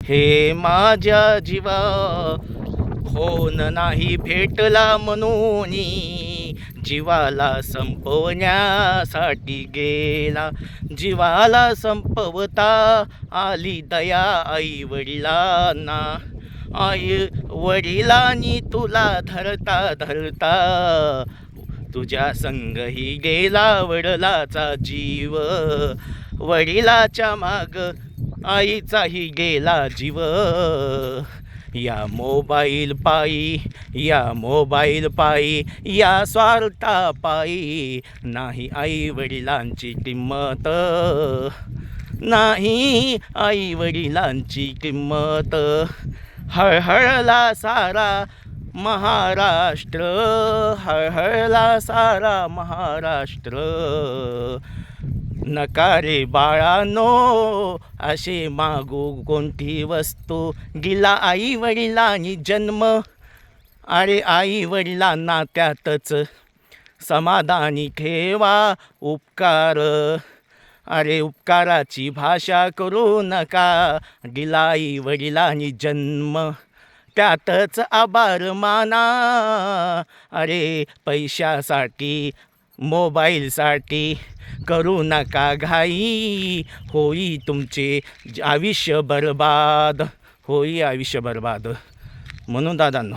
हे माझ्या जीवा फोन नाही भेटला म्हणून जीवाला संपवण्यासाठी गेला. जीवाला संपवता आली दया आई वडिलांना. आई वडिलांनी तुला धरता धरता तुझ्या संगही गेला वडिलाचा जीव. वडिलाच्या माग आईचाही गेला जीव. या मोबाईल पायी या स्वार्था पायी नाही आई वडिलांची किंमत. नाही आई वडिलांची किंमत. हळहळला सारा महाराष्ट्र. हळहळला सारा महाराष्ट्र. नकारे बाळानो असे मागू कोणती वस्तू. गेला आई वडिलांनी जन्म. अरे आई वडिलांना त्यातच समाधानी ठेवा उपकार. अरे उपकाराची भाषा करू नका. गेला आई वडिलांनी जन्म त्यातच आभार माना. अरे पैशासाठी मोबाईलसाठी करू नका घाई. होई तुमचे आयुष्य बरबाद. होई आयुष्य बरबाद. म्हणून दादांनो